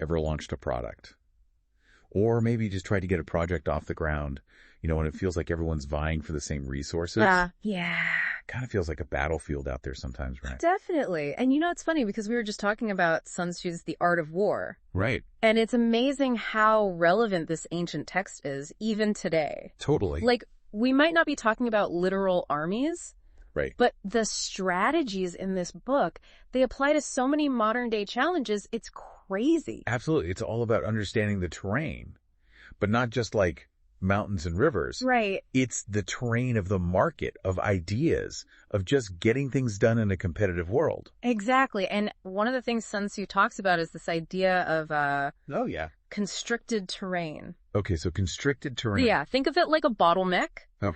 ever launched a product? Or maybe just tried to get a project off the ground, when it feels like everyone's vying for the same resources. Yeah. Kind of feels like a battlefield out there sometimes, right? Definitely. And it's funny because we were just talking about Sun Tzu's The Art of War. Right. And it's amazing how relevant this ancient text is, even today. Totally. Like, we might not be talking about literal armies, right. But the strategies in this book, they apply to so many modern day challenges. It's crazy. Absolutely. It's all about understanding the terrain, but not just like mountains and rivers. Right. It's the terrain of the market, of ideas, of just getting things done in a competitive world. Exactly. And one of the things Sun Tzu talks about is this idea of constricted terrain. Okay, so constricted terrain. Yeah, think of it like a bottleneck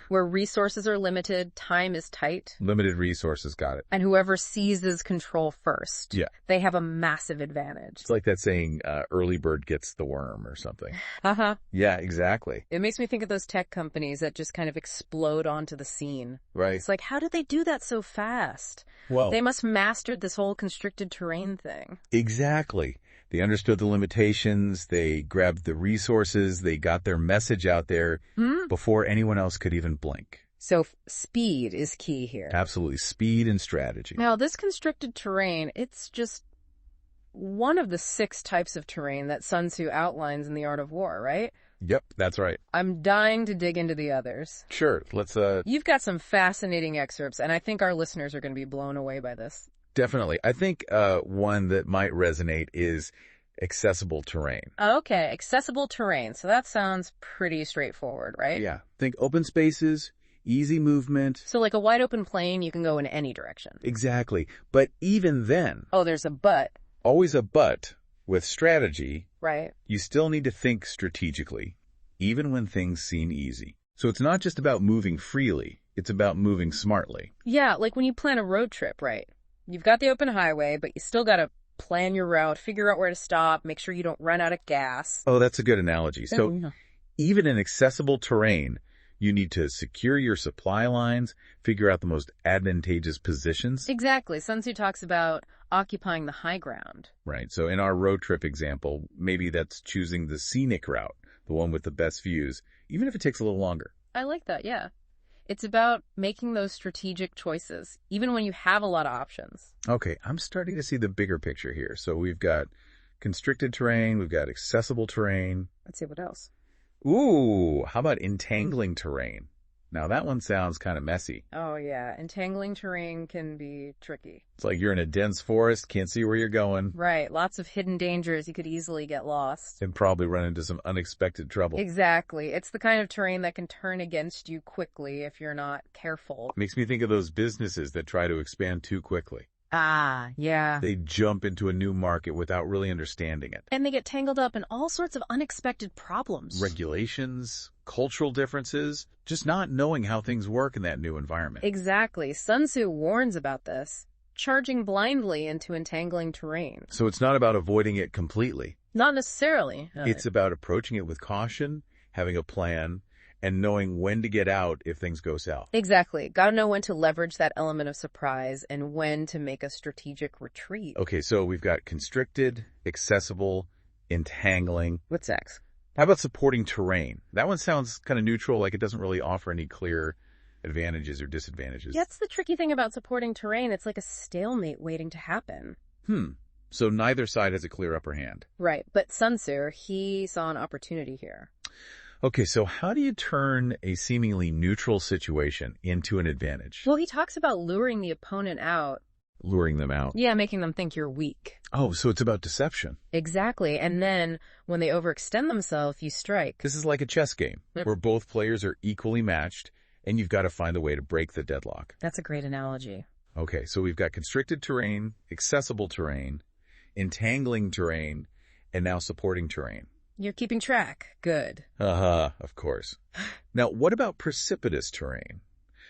where resources are limited, time is tight. Limited resources, got it. And whoever seizes control first, they have a massive advantage. It's like that saying, early bird gets the worm or something. Uh-huh. Yeah, exactly. It makes me think of those tech companies that just kind of explode onto the scene. Right. It's like, how did they do that so fast? Well, they must have mastered this whole constricted terrain thing. Exactly. They understood the limitations, they grabbed the resources, they got their message out there before anyone else could even blink. So speed is key here. Absolutely. Speed and strategy. Now, this constricted terrain, it's just one of the 6 types of terrain that Sun Tzu outlines in The Art of War, right? Yep, that's right. I'm dying to dig into the others. Sure, let's... You've got some fascinating excerpts, and I think our listeners are going to be blown away by this. Definitely. I think one that might resonate is accessible terrain. Okay, accessible terrain. So that sounds pretty straightforward, right? Yeah. Think open spaces, easy movement. So like a wide open plain, you can go in any direction. Exactly. But even then... Oh, there's a but. Always a but. With strategy, right? You still need to think strategically, even when things seem easy. So it's not just about moving freely, it's about moving smartly. Yeah, like when you plan a road trip, right? You've got the open highway, but you still got to plan your route, figure out where to stop, make sure you don't run out of gas. Oh, that's a good analogy. So even in accessible terrain, you need to secure your supply lines, figure out the most advantageous positions. Exactly. Sun Tzu talks about occupying the high ground. Right. So in our road trip example, maybe that's choosing the scenic route, the one with the best views, even if it takes a little longer. I like that, yeah. It's about making those strategic choices, even when you have a lot of options. Okay, I'm starting to see the bigger picture here. So we've got constricted terrain, we've got accessible terrain. Let's see what else. Ooh, how about entangling terrain? Now that one sounds kind of messy. Oh yeah, entangling terrain can be tricky. It's like you're in a dense forest, can't see where you're going. Right, lots of hidden dangers, you could easily get lost. And probably run into some unexpected trouble. Exactly, it's the kind of terrain that can turn against you quickly if you're not careful. Makes me think of those businesses that try to expand too quickly. Ah, yeah. They jump into a new market without really understanding it. And they get tangled up in all sorts of unexpected problems. Regulations, cultural differences, just not knowing how things work in that new environment. Exactly. Sun Tzu warns about this, charging blindly into entangling terrain. So it's not about avoiding it completely. Not necessarily. It's about approaching it with caution, having a plan, and knowing when to get out if things go south. Exactly. Gotta know when to leverage that element of surprise and when to make a strategic retreat. Okay, so we've got constricted, accessible, entangling. What's next? How about supporting terrain? That one sounds kind of neutral, like it doesn't really offer any clear advantages or disadvantages. That's the tricky thing about supporting terrain. It's like a stalemate waiting to happen. So neither side has a clear upper hand. Right, but Sun Tzu, he saw an opportunity here. Okay, so how do you turn a seemingly neutral situation into an advantage? Well, he talks about luring the opponent out. Luring them out. Yeah, making them think you're weak. Oh, so it's about deception. Exactly. And then when they overextend themselves, you strike. This is like a chess game where both players are equally matched and you've got to find a way to break the deadlock. That's a great analogy. Okay, so we've got constricted terrain, accessible terrain, entangling terrain, and now supporting terrain. You're keeping track. Good. Of course. Now, what about precipitous terrain?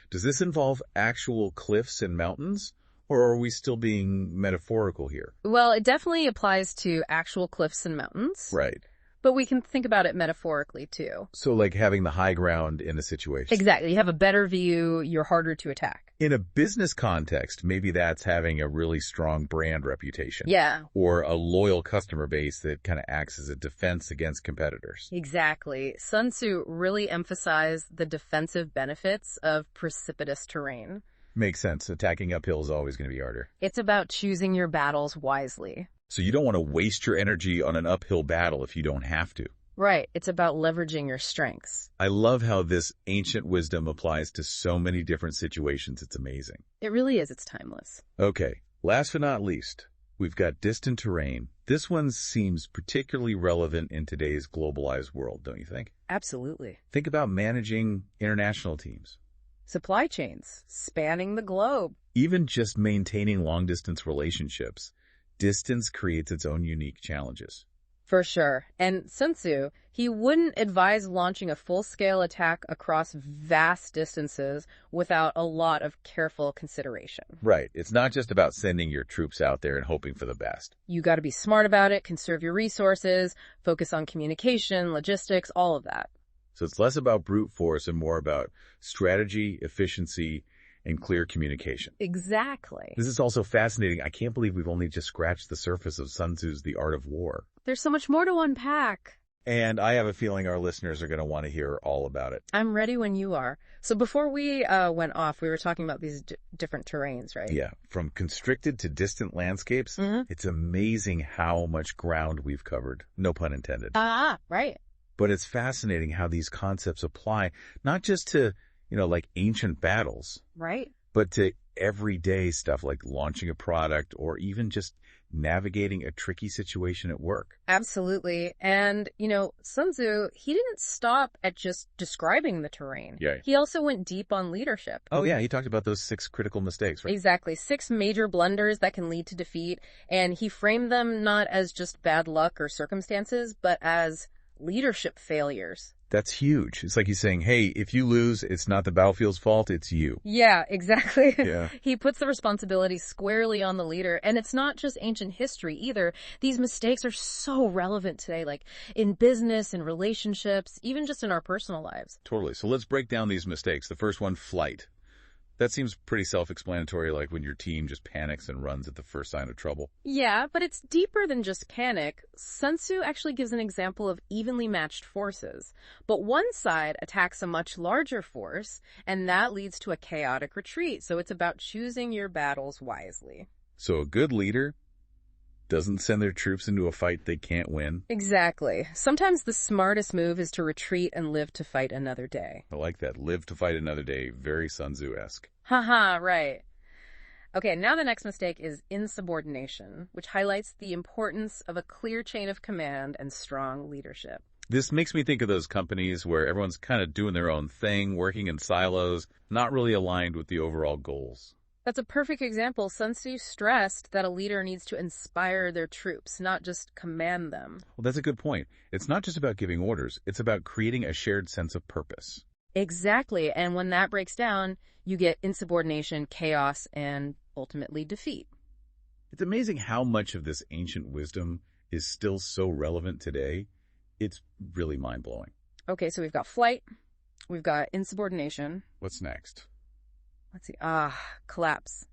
Does this involve actual cliffs and mountains, or are we still being metaphorical here? Well, it definitely applies to actual cliffs and mountains. Right. But we can think about it metaphorically, too. So like having the high ground in a situation. Exactly. You have a better view, you're harder to attack. In a business context, maybe that's having a really strong brand reputation. Yeah. Or a loyal customer base that kind of acts as a defense against competitors. Exactly. Sun Tzu really emphasized the defensive benefits of precipitous terrain. Makes sense. Attacking uphill is always going to be harder. It's about choosing your battles wisely. So you don't want to waste your energy on an uphill battle if you don't have to. Right. It's about leveraging your strengths. I love how this ancient wisdom applies to so many different situations. It's amazing. It really is. It's timeless. Okay. Last but not least, we've got distant terrain. This one seems particularly relevant in today's globalized world, don't you think? Absolutely. Think about managing international teams. Supply chains spanning the globe. Even just maintaining long-distance relationships. Distance creates its own unique challenges. For sure. And Sun Tzu, he wouldn't advise launching a full-scale attack across vast distances without a lot of careful consideration. Right. It's not just about sending your troops out there and hoping for the best. You got to be smart about it, conserve your resources, focus on communication, logistics, all of that. So it's less about brute force and more about strategy, efficiency, and clear communication. Exactly. This is also fascinating. I can't believe we've only just scratched the surface of Sun Tzu's The Art of War. There's so much more to unpack. And I have a feeling our listeners are going to want to hear all about it. I'm ready when you are. So before we went off, we were talking about these different terrains, right? Yeah. From constricted to distant landscapes, It's amazing how much ground we've covered. No pun intended. Right. But it's fascinating how these concepts apply, not just to, like ancient battles. Right. But to everyday stuff like launching a product or even just navigating a tricky situation at work. Absolutely. And, Sun Tzu, he didn't stop at just describing the terrain. Yeah. He also went deep on leadership. Oh, yeah. He talked about those 6 critical mistakes, right? Exactly. 6 major blunders that can lead to defeat. And he framed them not as just bad luck or circumstances, but as leadership failures. That's huge. It's like he's saying, hey, if you lose, it's not the battlefield's fault, it's you. Yeah, exactly. Yeah. He puts the responsibility squarely on the leader. And it's not just ancient history either. These mistakes are so relevant today, like in business and relationships, even just in our personal lives. Totally. So let's break down these mistakes. The first one, flight. That seems pretty self-explanatory, like when your team just panics and runs at the first sign of trouble. Yeah, but it's deeper than just panic. Sun Tzu actually gives an example of evenly matched forces. But one side attacks a much larger force, and that leads to a chaotic retreat. So it's about choosing your battles wisely. So a good leader doesn't send their troops into a fight they can't win. Exactly. Sometimes the smartest move is to retreat and live to fight another day. I like that. Live to fight another day. Very Sun Tzu-esque. Haha, right. Okay, now the next mistake is insubordination, which highlights the importance of a clear chain of command and strong leadership. This makes me think of those companies where everyone's kind of doing their own thing, working in silos, not really aligned with the overall goals. That's a perfect example. Sun Tzu stressed that a leader needs to inspire their troops, not just command them. Well, that's a good point. It's not just about giving orders. It's about creating a shared sense of purpose. Exactly. And when that breaks down, you get insubordination, chaos, and ultimately defeat. It's amazing how much of this ancient wisdom is still so relevant today. It's really mind-blowing. Okay, so we've got flight. We've got insubordination. What's next? Let's see. Collapse.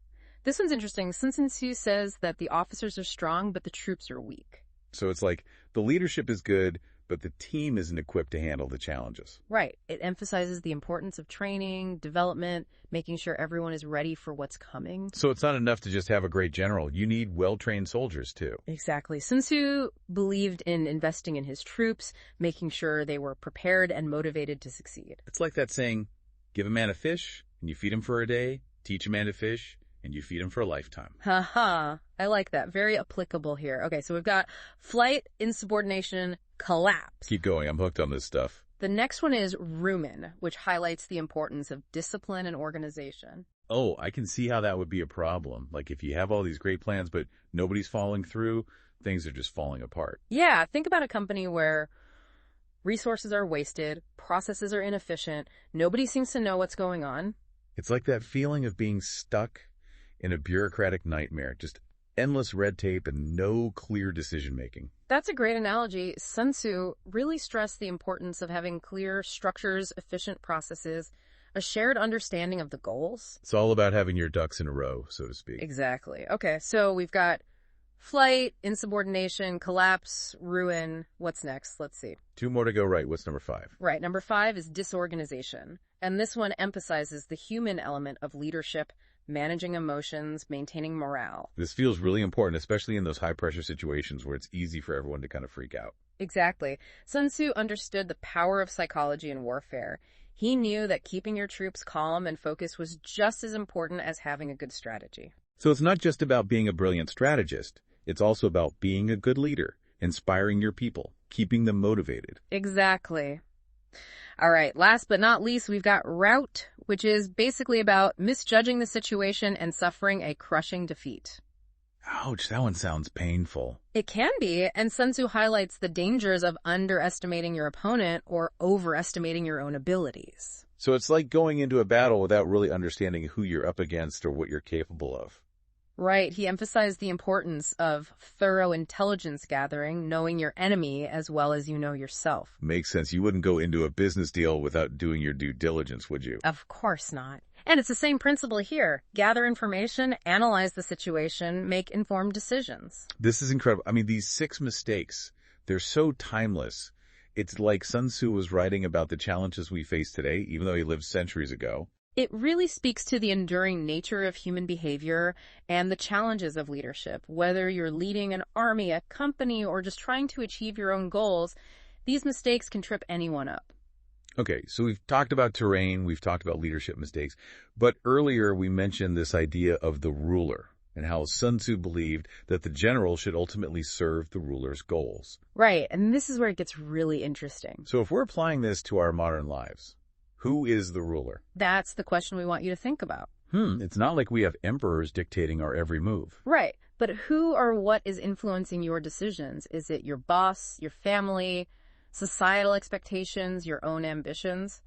This one's interesting. Sun Tzu says that the officers are strong, but the troops are weak. So it's like the leadership is good, but the team isn't equipped to handle the challenges. Right. It emphasizes the importance of training, development, making sure everyone is ready for what's coming. So it's not enough to just have a great general. You need well-trained soldiers, too. Exactly. Sun Tzu believed in investing in his troops, making sure they were prepared and motivated to succeed. It's like that saying, give a man a fish, and you feed him for a day, teach a man to fish, and you feed him for a lifetime. Haha. I like that. Very applicable here. Okay, so we've got flight, insubordination, collapse. Keep going. I'm hooked on this stuff. The next one is rumen, which highlights the importance of discipline and organization. Oh, I can see how that would be a problem. Like if you have all these great plans, but nobody's following through, things are just falling apart. Yeah, think about a company where resources are wasted, processes are inefficient, nobody seems to know what's going on. It's like that feeling of being stuck in a bureaucratic nightmare. Just endless red tape and no clear decision-making. That's a great analogy. Sun Tzu really stressed the importance of having clear structures, efficient processes, a shared understanding of the goals. It's all about having your ducks in a row, so to speak. Exactly. Okay, so we've got flight, insubordination, collapse, ruin. What's next? Let's see. 2 more to go right. What's number 5? Right, number 5 is disorganization. And this one emphasizes the human element of leadership, managing emotions, maintaining morale. This feels really important, especially in those high-pressure situations where it's easy for everyone to kind of freak out. Exactly. Sun Tzu understood the power of psychology in warfare. He knew that keeping your troops calm and focused was just as important as having a good strategy. So it's not just about being a brilliant strategist. It's also about being a good leader, inspiring your people, keeping them motivated. Exactly. All right, last but not least, we've got rout, which is basically about misjudging the situation and suffering a crushing defeat. Ouch, that one sounds painful. It can be, and Sun Tzu highlights the dangers of underestimating your opponent or overestimating your own abilities. So it's like going into a battle without really understanding who you're up against or what you're capable of. Right, he emphasized the importance of thorough intelligence gathering, knowing your enemy as well as you know yourself. Makes sense. You wouldn't go into a business deal without doing your due diligence, would you? Of course not. And it's the same principle here. Gather information, analyze the situation, make informed decisions. This is incredible. I mean, these 6 mistakes, they're so timeless. It's like Sun Tzu was writing about the challenges we face today, even though he lived centuries ago. It really speaks to the enduring nature of human behavior and the challenges of leadership. Whether you're leading an army, a company, or just trying to achieve your own goals, these mistakes can trip anyone up. Okay, so we've talked about terrain, we've talked about leadership mistakes, but earlier we mentioned this idea of the ruler and how Sun Tzu believed that the general should ultimately serve the ruler's goals. Right, and this is where it gets really interesting. So if we're applying this to our modern lives, who is the ruler? That's the question we want you to think about. It's not like we have emperors dictating our every move. Right, but who or what is influencing your decisions? Is it your boss, your family, societal expectations, your own ambitions?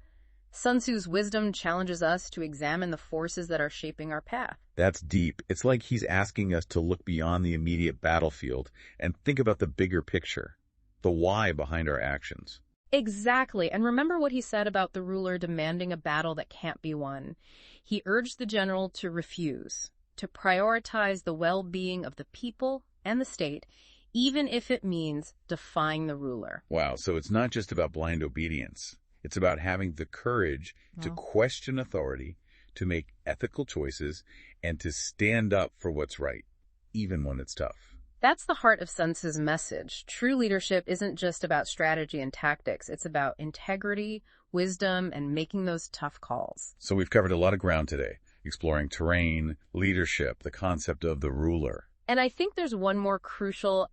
Sun Tzu's wisdom challenges us to examine the forces that are shaping our path. That's deep. It's like he's asking us to look beyond the immediate battlefield and think about the bigger picture, the why behind our actions. Exactly, and remember what he said about the ruler demanding a battle that can't be won. He urged the general to refuse, to prioritize the well-being of the people and the state, even if it means defying the ruler. Wow, so it's not just about blind obedience. It's about having the courage to question authority, to make ethical choices, and to stand up for what's right, even when it's tough. That's the heart of Sun Tzu's message. True leadership isn't just about strategy and tactics. It's about integrity, wisdom, and making those tough calls. So we've covered a lot of ground today, exploring terrain, leadership, the concept of the ruler. And I think there's one more crucial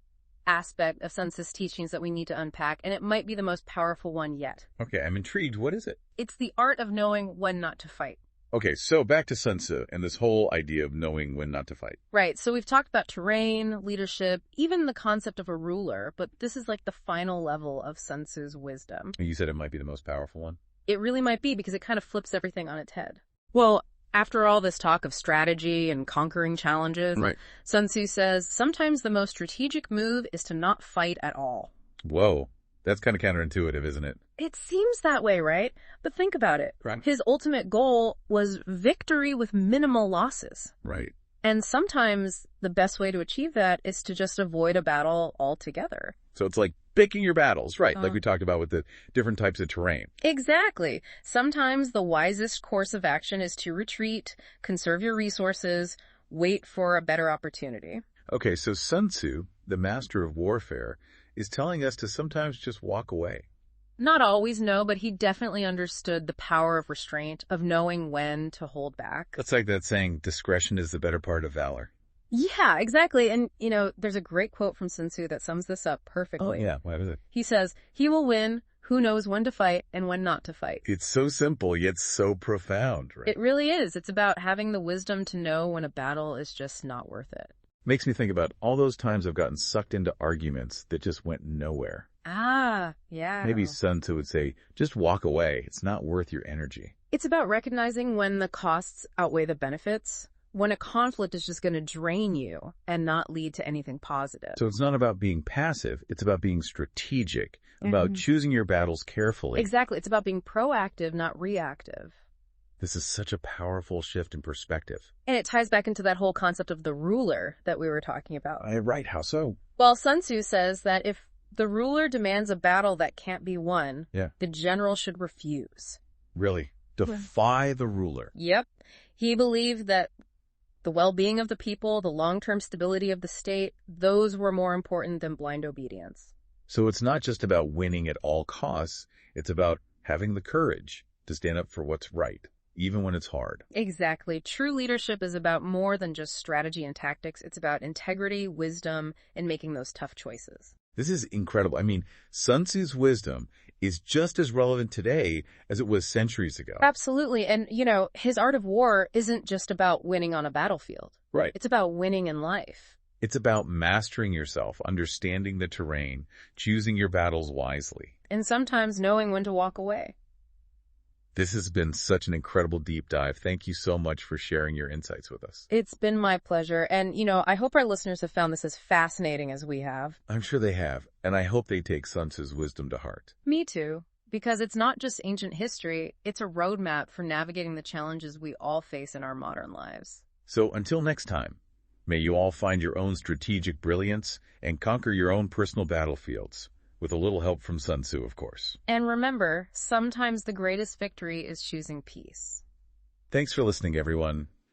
aspect of Sun Tzu's teachings that we need to unpack, and it might be the most powerful one yet. Okay, I'm intrigued. What is it? It's the art of knowing when not to fight. Okay, so back to Sun Tzu and this whole idea of knowing when not to fight. Right, so we've talked about terrain, leadership, even the concept of a ruler, but this is like the final level of Sun Tzu's wisdom. You said it might be the most powerful one? It really might be, because it kind of flips everything on its head. Well, after all this talk of strategy and conquering challenges, right, Sun Tzu says, sometimes the most strategic move is to not fight at all. Whoa, that's kind of counterintuitive, isn't it? It seems that way, right? But think about it. Right. His ultimate goal was victory with minimal losses. Right. And sometimes the best way to achieve that is to just avoid a battle altogether. So it's like picking your battles, right? Like we talked about with the different types of terrain. Exactly. Sometimes the wisest course of action is to retreat, conserve your resources, wait for a better opportunity. Okay, so Sun Tzu, the master of warfare, is telling us to sometimes just walk away. Not always, no, but he definitely understood the power of restraint, of knowing when to hold back. That's like that saying, discretion is the better part of valor. Yeah, exactly. And, you know, there's a great quote from Sun Tzu that sums this up perfectly. Oh, yeah. What is it? He says, he will win who knows when to fight and when not to fight. It's so simple, yet so profound, right? It really is. It's about having the wisdom to know when a battle is just not worth it. Makes me think about all those times I've gotten sucked into arguments that just went nowhere. Ah, yeah. Maybe Sun Tzu would say, just walk away. It's not worth your energy. It's about recognizing when the costs outweigh the benefits, when a conflict is just going to drain you and not lead to anything positive. So it's not about being passive, it's about being strategic, about choosing your battles carefully. Exactly. It's about being proactive, not reactive. This is such a powerful shift in perspective. And it ties back into that whole concept of the ruler that we were talking about. Right, how so? Well, Sun Tzu says that if the ruler demands a battle that can't be won, the general should refuse. Really? Defy the ruler? Yep. He believed that the well-being of the people, the long-term stability of the state, those were more important than blind obedience. So it's not just about winning at all costs, it's about having the courage to stand up for what's right, even when it's hard. Exactly. True leadership is about more than just strategy and tactics. It's about integrity, wisdom, and making those tough choices. This is incredible. I mean, Sun Tzu's wisdom is just as relevant today as it was centuries ago. Absolutely. And, his art of war isn't just about winning on a battlefield. Right. It's about winning in life. It's about mastering yourself, understanding the terrain, choosing your battles wisely. And sometimes knowing when to walk away. This has been such an incredible deep dive. Thank you so much for sharing your insights with us. It's been my pleasure. And, I hope our listeners have found this as fascinating as we have. I'm sure they have, and I hope they take Sun Tzu's wisdom to heart. Me too. Because it's not just ancient history, it's a roadmap for navigating the challenges we all face in our modern lives. So until next time, may you all find your own strategic brilliance and conquer your own personal battlefields. With a little help from Sun Tzu, of course. And remember, sometimes the greatest victory is choosing peace. Thanks for listening, everyone.